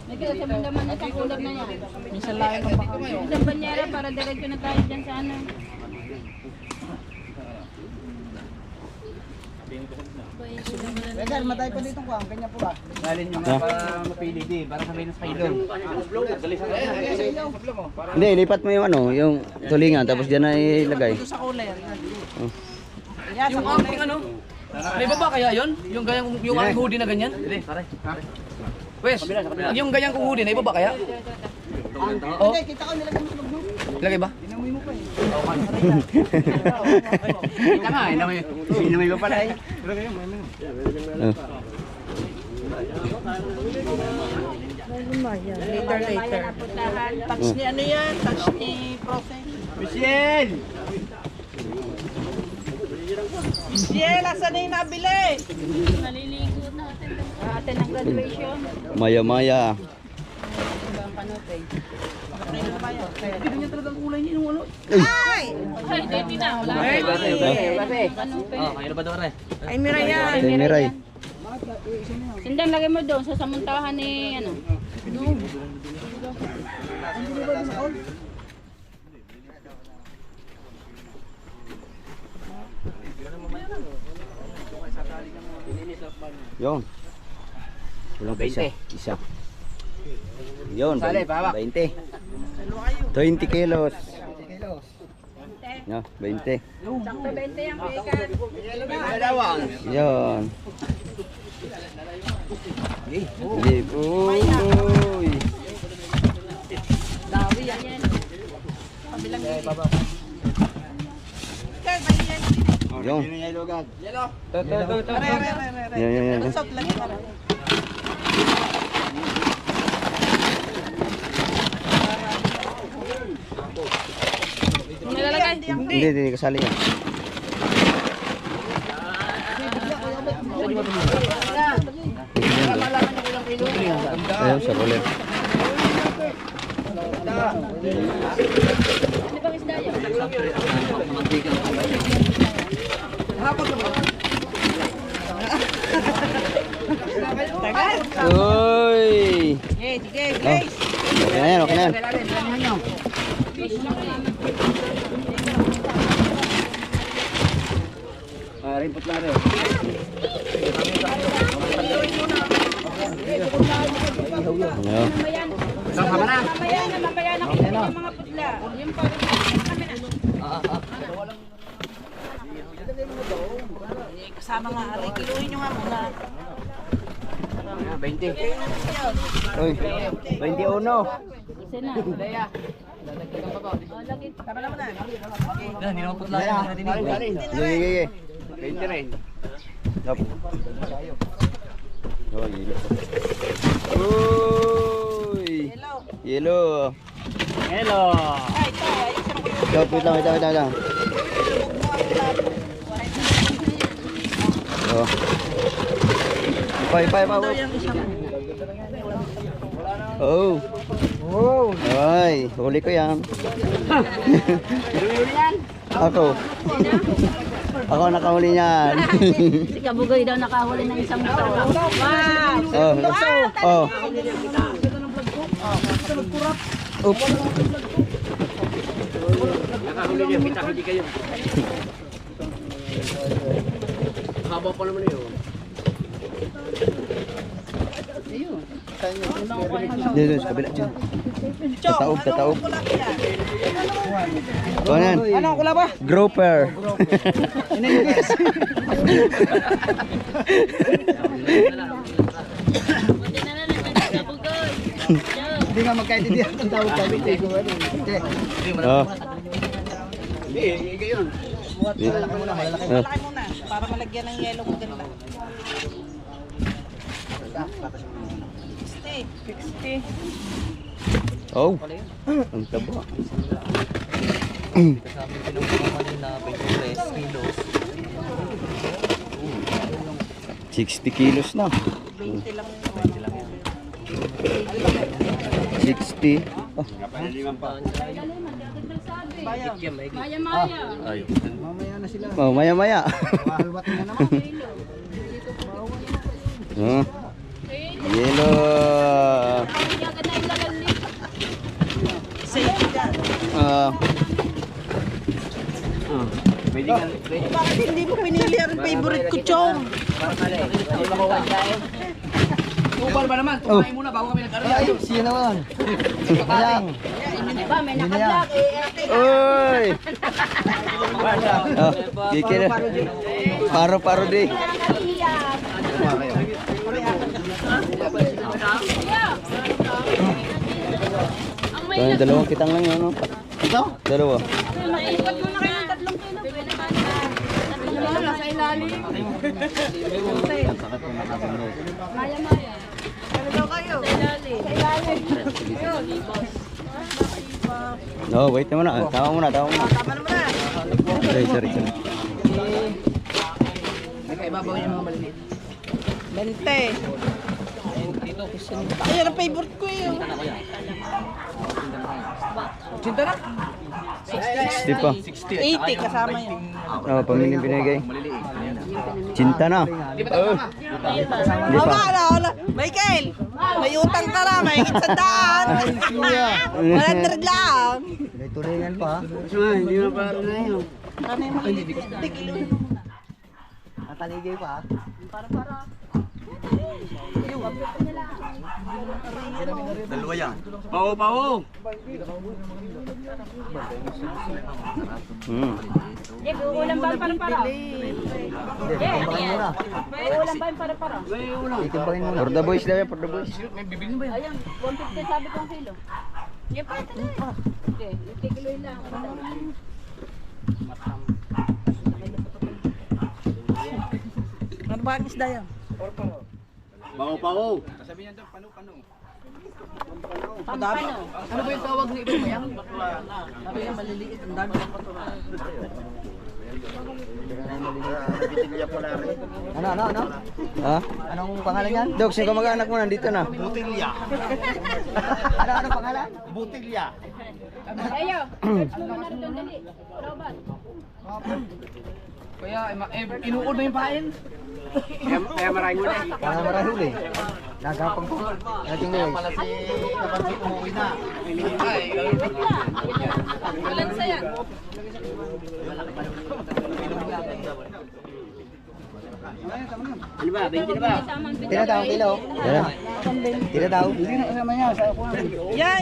Nagkita sa mandaman na sa kulab na yan. Minsan lang ang baka. Isang banyera para diretso na tayo dyan sa ano. Wedal, matay pa dito ko, ang ganyan po ba? Salin nyo nga para mapili di. Para sa minus kailon. Hindi, lipat mo yung ano, yung tulingan, tapos dyan na ilagay. Ito sa cooler. Oh. Yeah, sa Yung cooler. amping ano? May baba kaya yun? Yung ganyang yung aking hoodie na ganyan? Hindi, pare. Wes, yung ganyang kong hoodie na ibaba kaya? Oh, Hindi, kita ko nilagay mo sa loob. ilagay ba? Inamoy mo pa eh. Ika nga, inamay ba pala eh? Oh. Later. Touch ni ano yan? Touch ni Prosen. Michelle! Michelle, asan na yung nabili? Naliligo natin. Atin ang graduation. Maya-maya. Ibang panote. Hindi ganyan talaga ang kulay niya yung ano. Ay! Ay, dito na. Wala. Ay, Panote. Kayo na ba doon, Ay, mira yan. Kay Miray. Sindang lagay mo doon sa samuntahan ni ano. Yun. Kulang pa isa. 20. Isa. Yun, Sali, pahawak. 20. 20 kilos. Yan, 20. Sakto 20 yan, Pekan. Yan. Uy. Dawi yan yan. Yung. Yan. Nilalagay. Hindi kasali yan. Ayun, sa roller. Ano bang isda yun? Uy! Sige, Okay na yan. Rimpot na rin. Ayan. Mamaya na kita yung mga putla. Yung parang kasama nga, aray, kiluhin nyo nga muna. Uy, 21. isa na. Lagi. Tama naman na. Yan, hindi naman putla yan. Sige. 20 rin. Yup. Uy! Hello. Yellow. Ay, ito, ayusin ko yung Yup, wait lang. Oh. Pa. yung isang. Oh. Ay, huli ko yan. Ako nakahuli niyan. Si Kabugoy daw nakahuli ng isang motor. Wow! Oh. Oops. Nakahuli niya, hindi kayo. Haba pa naman yun. Dito sa kabila dyan. Tataob. Ano yan? Ano, kula ba? Grouper. Buti na lang si Kabugoy. Hindi nga magkaintindihan ang tawag kami. Oh. Hindi, yun. Malaki muna, para malagyan ng yellow maganda. 60. Oh. Ang taba. Kasama yung pinagpapalin kanina, 23 kilos. 60 kilos na. 20 lang. 60. Oh. Maya. Ayun. Oh, maya. Oh. Yellow. Bakit hindi mo pinili ang favorite ko, Chong? Kupal ba naman? Tumahin muna bago kami nag-aral. Siya naman. Ayan. Diba, may nakablog. Uy! Oh, kikil. Paro di. Ito yung dalawang kitang lang yun, no? Ito? Dalawa. Maikot muna kayo ng 3 kilo. Wala sa ilalim. Maya. Ano daw kayo? Sa ilalim. No, wait naman na. Tawa muna. Tama naman na. Sorry. Nakaibabaw yung mga maliliit. 20. Ayan ang favorite ko yun. Cinta na? 60 pa. 80 kasama yun. Oh, pamiling binigay. Cinta na. Di ba tama? Hindi pa. Wala. Michael, may utang ka na, may higit sa daan. 100 lang. May turingan pa. Hindi na parang na yun. Ano yung maliliit? 50 kilo. Nataligay pa. Para. Dalawa yan. Pao, pao. Jek, uulam ba yung para-para? Jek, uulam ba yung para-para? Itimbangin mo. For the boys daw yan, for the boys. Ayun, 150 sabi kong kilo. Jek, pa ito na. Okay, 50 kilo yun lang. Ano ba ang isda yan? Pao, pao. Pampano. Ano ba yung tawag ni Ibang Mayang? Sabi yan, maliliit. Ang dami ng patuloy. Ano? Ha? Anong pangalan yan? Dok, sino kamag-anak mo nandito na? Butilya. Ano pangalan? Butilya. Ayo, search mo muna rin doon, dali. Robot. Kaya inuod na yung pain. Kaya maraming muna. Para marahuli. Nagapang po. Nating guys. Walang sayan. Ano ba? 20 na ba? Tira daw, kilo. Tira daw. Yan,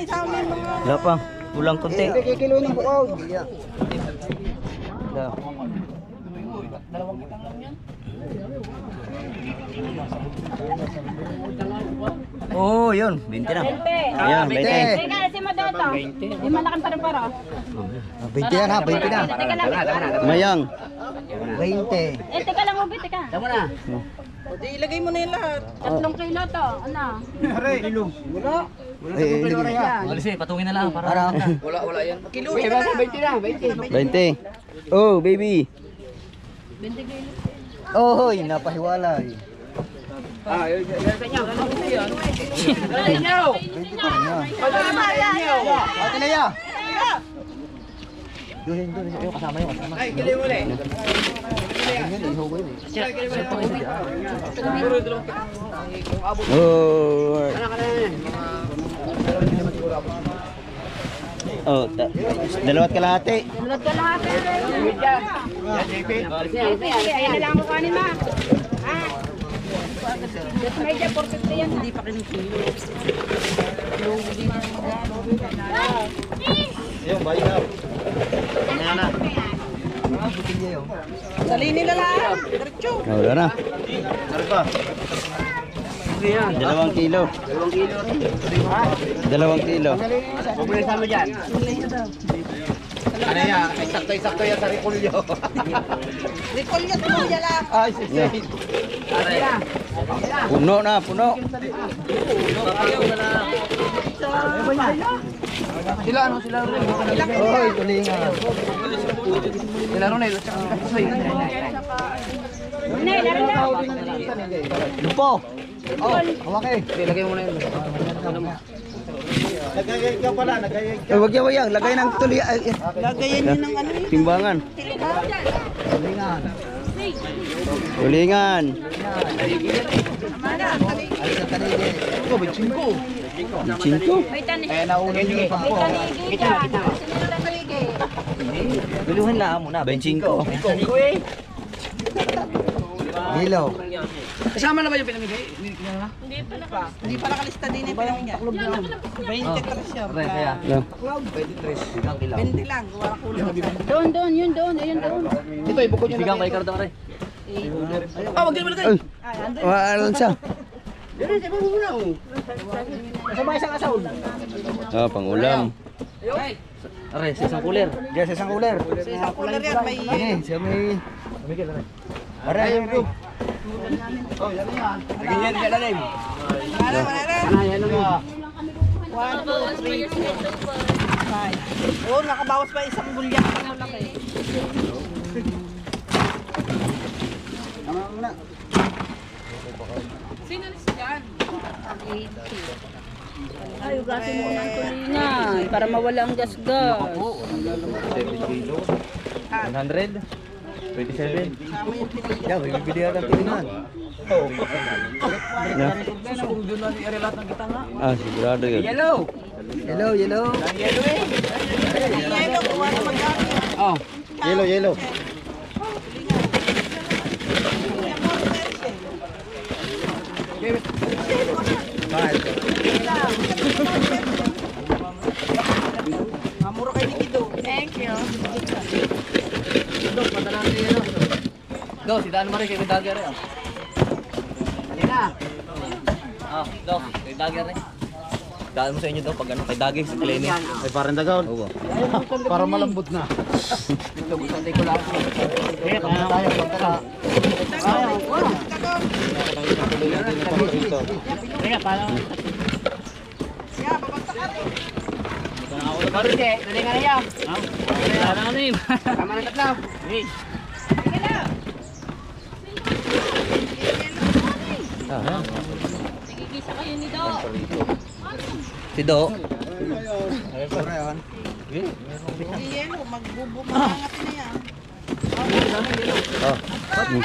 isama mo yung mga... Wala pa. Kulang konti. Kikilo ng bukaw. Oh, yun. 20 na. 20. Ayan, 20. Teka, si Madoto. Di malaking para-para. 20 yan ha, 20 na. Teka lang. Mayang. 20. Eh, teka lang, Ubi, teka. O, di ilagay mo na yung lahat. 3 kilo to. Ano? Alis patungin na lang para. Para. Wala yan. Kiluhin na lang. 20. Oh, baby. 20 kilo. Oh, hoy, napahiwalay. Ate Lea. Doon. Yung kasama yung kasama. Ay, kili mo ulit. Oh. Oh, dalawat kalahati. Tulad ka lahat. Sige, ayan na lang ako kanin, ma. Medyo 450 yan. Hindi pa kinikilo. Yung bayaw. Nana. Dali nila lahat. Diretso. Wala na. Yan. 2 kilo. 2 kilo. Bumili sa mo dyan. Ano yan? Sakto yan sa Ricolio. Ricolya, tumulya lang. Ay, Yeah. Puno na, puno. Sila Ronel. Oy, tulingan. Sila Ronel. Tsaka si Kapisoy. Nay, laro na. Lupo. Oh, hawake. Lagay mo na yun. Eh, wag yang, lagay ng tuli. Lagayan nyo ng ano yun. Timbangan. Tulingan. Ito, 25. 5. May tanig. nauna niyo pa po. Kita. Sinunod ang taligi. Biluhin na muna, 25. Hilo. Kasama na ba yung pinamigay? Hindi pa nakalista din yung pinang niya. 23 siya. No. 20 lang. Gawa kulo. Doon, yun doon. Ayun doon. Ito, ibukod nyo Bigang na. kay Cardo Are. Wag din mo lagay. Ay, maalan siya. Ah, pangulam. Are, sa isang cooler. Diyan sa isang cooler. Sa isang cooler yan, may... Ini, siya may... Aray, aray. Ganyan ka na rin. Wala. 1, 2, 3, 4, 5. Oo, nakabawas pa isang bulyak. Ay, ugasin mo ng tulingan para mawala ang gas-gas. 100. 27. Yeah, may bibili ka ng tulingan. Ah, sigurado yun. Yellow. Yellow, yellow. Yelo, gawa na magkakit. Oh. Yellow, yellow. Do, si Daan Marie, kay Dagger eh. Halina. Do, kay Dagger eh. Daan mo sa inyo daw pag ano, kay Dagger sa Clenny. Ay, parang dagaw. Oo. Para malambot na. Ito, gusto ko lang. Eh, kaya na tayo. Pagkaka. Marute, dali nga na yan. Tama na tatlo. Nagigisa kayo ni Do. Si Do. Magbubumangat na yan.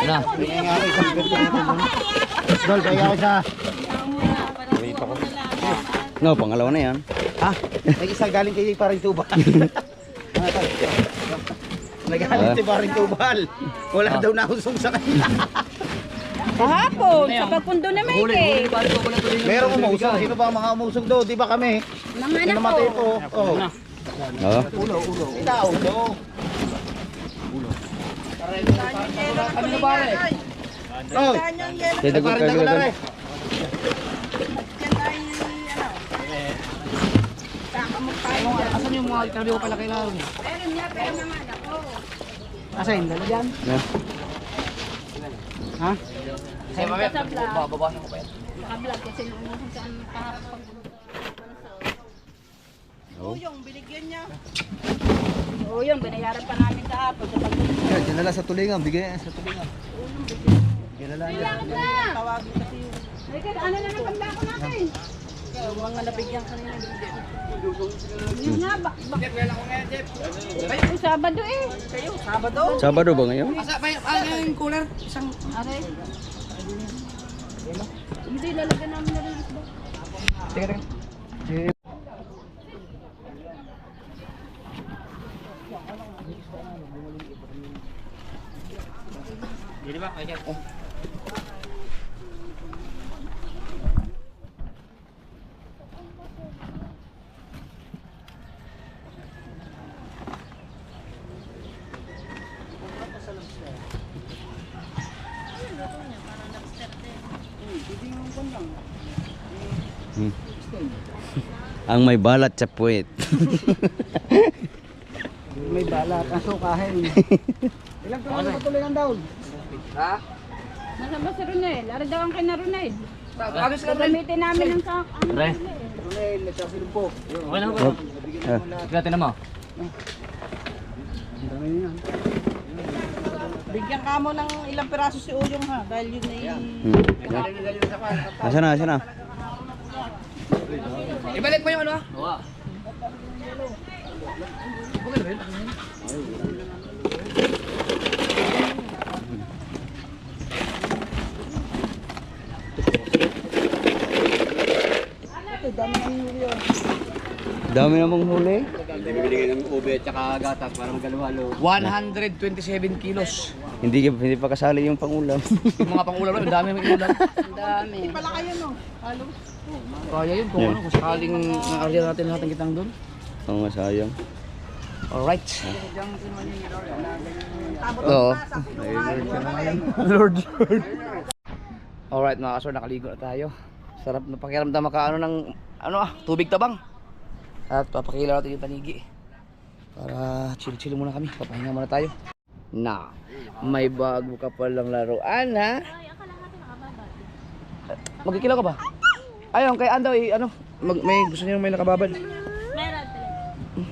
Na. Dol, kaya ako siya. No, pangalawa na yan. Ha? May isa galing kay Paring Tubal. Nagaling si Paring Tubal. Wala daw nausong sa kanya. Kahapon, sa pagpundo na may cake. Merong umusong. Sino ba ang mga umusong doon? Di ba kami? Mga anak ko. Pinamatay po. Oh. Oo. Itaw, do. Ano na pare? Oh. Saan yung yelo? Ay, Paring Dagular eh. Yan ay ano? Kakamot tayo dyan. Asan yung mga interview ko pala kailangan? Meron niya, pero mga anak ko. Asan? Dala dyan? Ha? Kasi mamaya, Sa vlog. babawasan ko pa yan. Naka-vlog kasi lumuhon saan kahapon. Uyong, binigyan niya. Oo, yun, binayaran pa namin kahapon sa pagpundo. Yan, dinala sa tulingan. Bigay sa tulingan. Dinala niya. Kailangan na! Tawagin kasi yung Ano na ng pambako natin? mga nabigyan kanina. Yun nga, Ay, Sabado eh. Sabado? Sabado ba ngayon? Asa, may yung cooler? Isang... Aray. Hindi, lalagyan namin na rin isda. Teka, teka. Hindi ba? Kaya Ang may balat sa puwet. May balat, ang sukahin. Ilang kilo na tulingan daw? Ha? Nasaan ba si Ronel? Ara daw ang kina Ronel. Ano sila rin? Gagamitin namin ng sak. Ano Re. Ronel, nagsasilpo. Okay na ba? Gati na mo. Bigyan ka mo ng ilang piraso si Uyong ha. Dahil yun ay... Asa na, asa na? Ibalik mo yung ano ha? Oo. Dami namang huli. Hindi bibili ng ube at saka gatas para magalo-halo. 127 kilos. Hindi pa kasali yung pangulam. Yung mga pangulam lang, ang dami ng ulam. Ang dami. Pala kayo no? Halo? Kaya yun kung ano, kung sakaling na-area natin lahat ng kitang doon. Ang masayang. Alright. Tabot Oo. pa sa kulungan. Lord. Alright mga kasor, nakaligo na tayo. Sarap na pakiramdam makaano ng tubig tabang. At papakilaw natin yung panigi. Para chill-chill muna kami. Papahinga muna tayo. Na, may bago ka palang laruan ha. Magkikilaw ka ba? Ayun, kay Andaw may gusto niyo may nakababad. Meron talaga.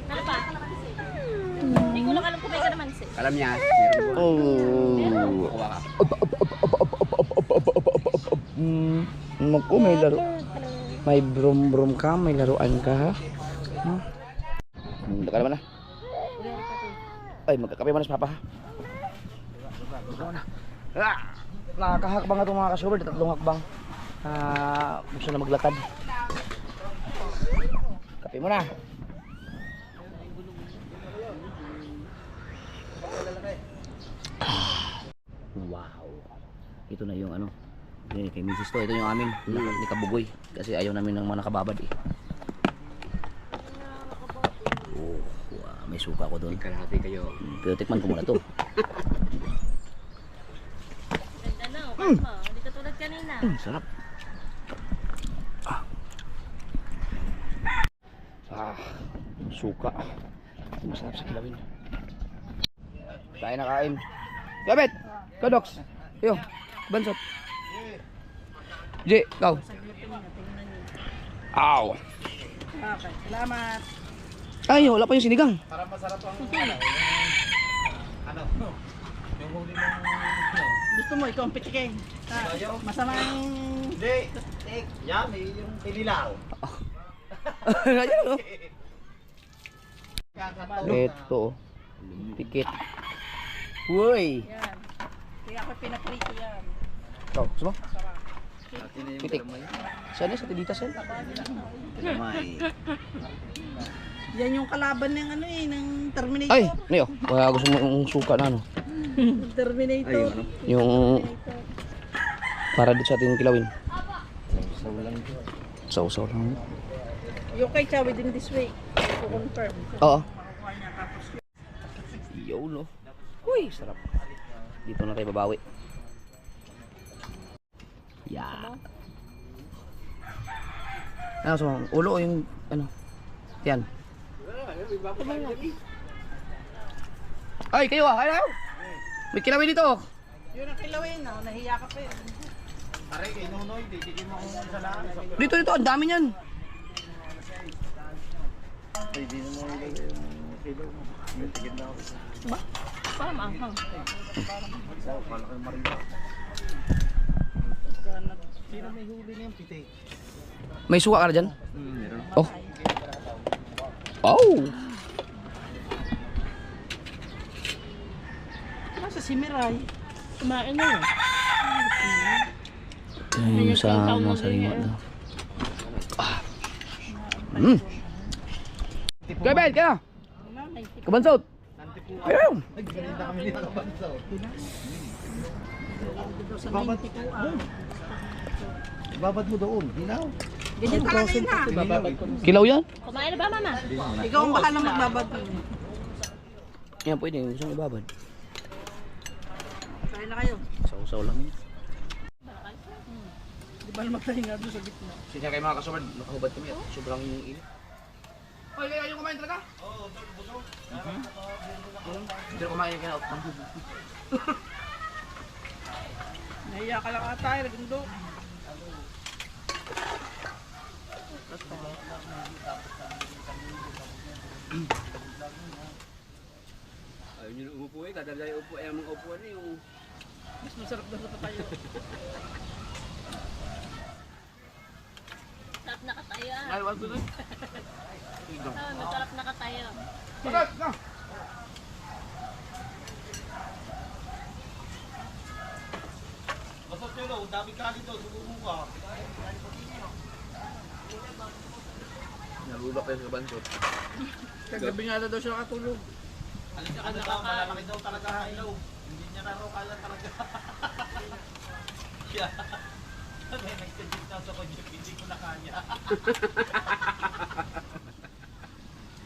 Meron pa. Hindi ko lang alam kung may kalamansi. Alam niya. Oh. Naku, may laro. May brum-brum ka, may laruan ka ha. Hindi ka naman na. Ay, magkakape mo na si Papa ha. Nakakahakbang itong mga kasuber, tatlong hakbang. Gusto na maglakad. Kape mo na. Wow. Ito na yung kay Mrs. to. Ito yung amin. Ni Kabugoy. Kasi ayaw namin ng mga nakababad eh. Oh, wow. May suka ko doon. Kalahati kayo. Pero tikman ko muna to. Hindi ka tulad kanina. Sarap. Suka. Masarap sa kilawin. Kain na kain. Gabet! Kadoks! Iyo, bansot. J, ikaw. Aw! Okay, salamat. Ay, wala pa yung sinigang. Para masarap ang ano, yung huli ng Gusto mo, ikaw ang pitiking. Masamang... Hindi, yan eh, yung pinilaw. Ayan, oh. Ito. Tikit. Uy! Yan. Kaya ako pinaprito yan. Ikaw, gusto mo? Pitik. Saan sa Tidita Sel? Yan yung kalaban ng ano eh, ng Terminator. Ay, Neo. Wala gusto mo yung suka na ano. Terminator. Yung para dito sa ating kilawin. Sausaw lang. Yung kay Chow within this week. I-confirm. Oo. Yolo. Uy, sarap. Dito na tayo babawi. Yeah. Ano, so, ulo o yung ano? Yan. Ay, kayo ah, ayaw! May kilawin dito. Yun ang kilawin, no? Nahiya ka pa yun. Aray, kay Nonoy, titigin mo kung isa lang. Dito, ang dami niyan. Pwede na mo yung kilo mo. Titigin na ako. Parang maanghang. Malaki marina. Sino may huli na yung pitik? May suka ka na dyan? Meron. Oh. Oh! Nasa si Miray. Kumain na yun. Ito yung sa mga sariwa na. Kaya Ben, kaya! Kabansot! Ayaw! Nagsalita kami nila kabansaw. Babad mo doon, dinaw. Ganyan talaga yun ha. Kilaw yan? Kumain na ba, mama? Ikaw ang bahalang magbabad. Yan pwede, gusto mo ibabad. Kain na kayo. Sausaw lang yun. Di ba magpahinga doon sa gitna? Sinya kayo mga kasubad, nakahubad kami at sobrang init. Hoy, kayo kumain talaga? Oo, busog. Hindi na kumain ka na. Nahiya ka lang ata, nagundo. Ayaw nyo na umupo eh, kadalay upo eh, ang mga upuan eh, yung... Mas masarap daw sa tayo. Sarap nakatayo. Ay, wag ko na. Masarap nakatayo. Masarap na! Basta pero, dami ka dito, subukan ka. Nalulak kayo sa kabansot. Kagabi nga daw siya nakatulog. Alin ka na daw, malalaki daw talaga ilaw. Hindi niya na raw kaya talaga. Kaya, may nagsuggest na sa kanya, hindi ko na kaya.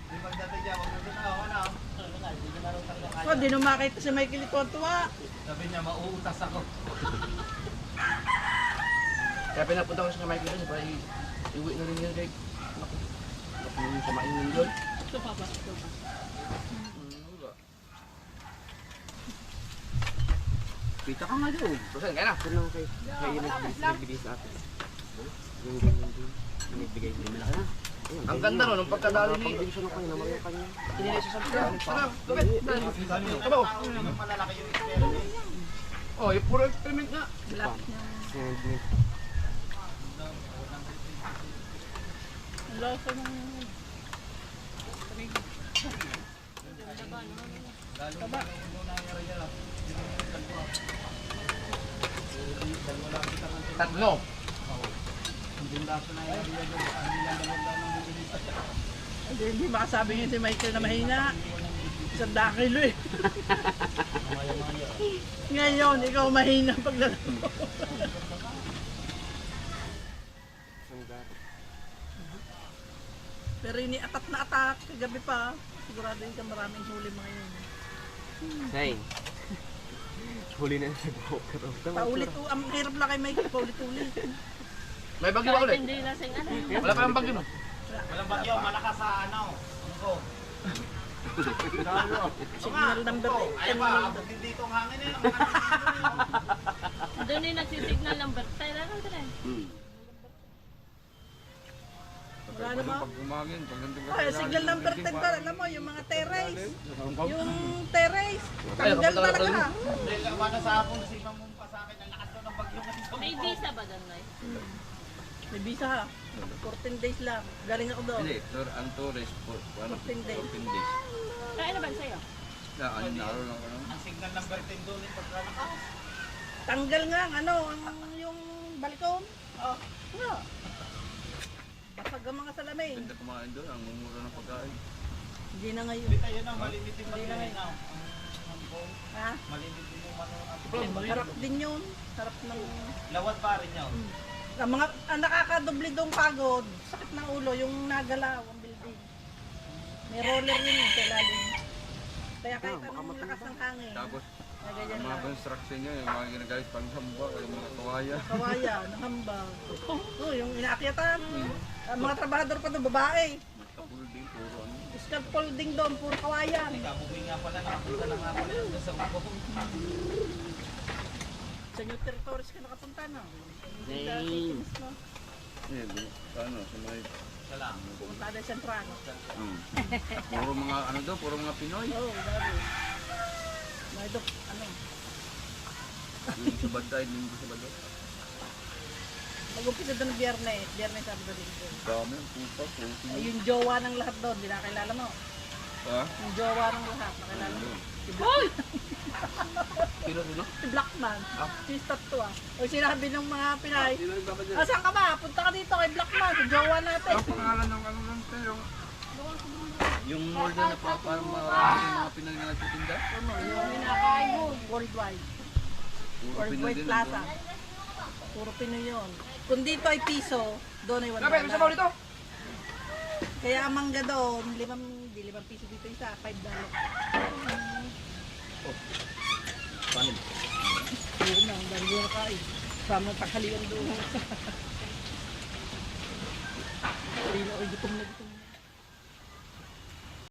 Di pagdating niya, wag na ako na. Hindi niya na raw talaga kaya. Oh, di nung makita si Michael ito ang tuwa. Sabi niya, mauutas ako. Kaya pinapunta ko sa kamay ko kasi para iuwi na rin yun kay... Naku yung samain yun doon. Ito pa ba? Ito pa. Kita ka nga doon. Tosan, kaya na. Kaya na kay nagbigay sa atin. Yung ganyan din. Nagbigay din. Malaki na. Ang ganda no, nung pagkadali ni... Tinilay sa sampira. Sarap, gawin. Kabaw. Malalaki yung experiment. Oh, yung puro experiment nga. Lapit niya. Ang lasa ng... Tatlo. Hindi makasabi niya si Michael na mahina. 100 kilo eh. Ngayon, ikaw mahina paglalaro. Pero ini atat na atat kagabi pa. Sigurado yun ka maraming huli mga yun. Hey. Paulit, ang hirap lang kayo may paulit-ulit. May bagyo ba ulit? Hindi na sing ano. Wala pa yung bagyo no? Walang bagyo, malakas sa ano. Ungko. Signal number 8. Ayaw ba, abot din dito ang hangin eh. Doon yung nagsisignal ng bird. Tayo na lang tayo. Wala na ba? Ay, signal number 10 pa, alam mo, yung mga terrace. Yung terrace, tanggal talaga. Dahil ano sa hapon, sipang mong pa sa akin, ang lakas daw ng bagyo ngayon. May visa ba doon, Noy? May visa ha. 14 days lang. Galing ako doon. Hindi, ang tourist po, 14 days. 14 days. Kaya ano ba sa'yo? Ano na araw lang ko lang. Ang signal number 10 doon yung pagkalakas. Tanggal nga ang ano, yung balkon. Oh, nga. Basag ang mga salamin. Ganda kumain doon, ang mumura ng pagkain. Hindi na ngayon. Hindi tayo na, malimit yung bagyo. Ha? Malimit yung ano. Sarap din yun. Sarap ng... Lawat pa rin yun. Ang mga ang nakakadubli dong pagod, sakit ng ulo, yung nagalaw ang building. May roller yun yung ilalim. Kaya kahit anong lakas ng hangin, Tapos, nagayan ang mga lang. construction niya, yung mga ginagamit pang hamba, yung mga kawaya. Kawaya, nahambag. Yung inaakyatan. Ang mga trabahador pa doon, babae. Magkapulding, puro ano. Scaffolding doon, puro kawayan. Kabuboy nga pala, nakapunta na nga pala yun sa Ungko. Sa new territories ka nakapunta na. James. Eh, ano, sa may... Salam. Pumunta na sa Centrano. Puro mga ano daw, puro mga Pinoy. Oo, dami. May dok, ano. Yung sa Baday, linggo sa Baday. Mag-umpisa doon Biyernes, Sabado, Linggo. Dami, ang pupa, Ay, yung jowa ng lahat doon, di nakilala mo. Ha? Yung jowa ng lahat, nakilala mo. Sino? Si Blackman. Si Tatua. O sinabi ng mga Pinay, saan ka ba? Punta ka dito kay Blackman, si jowa natin. Ang pangalan ng ano lang tayo. Yung mall na parang mga Pinoy na nagtitinda. Ano, yung minakain mo, worldwide. Puro Pinoy Worldwide din. Plaza. Puro Pinoy yun. Kung dito ay piso, doon ay Kapit, may sabaw $1. dito. Kaya ang mangga doon, 5 piso dito isa, $5. Panin. Yun na, ang dami doon nakain. Sama ng taghalian doon. Hindi na, gutom na gutom.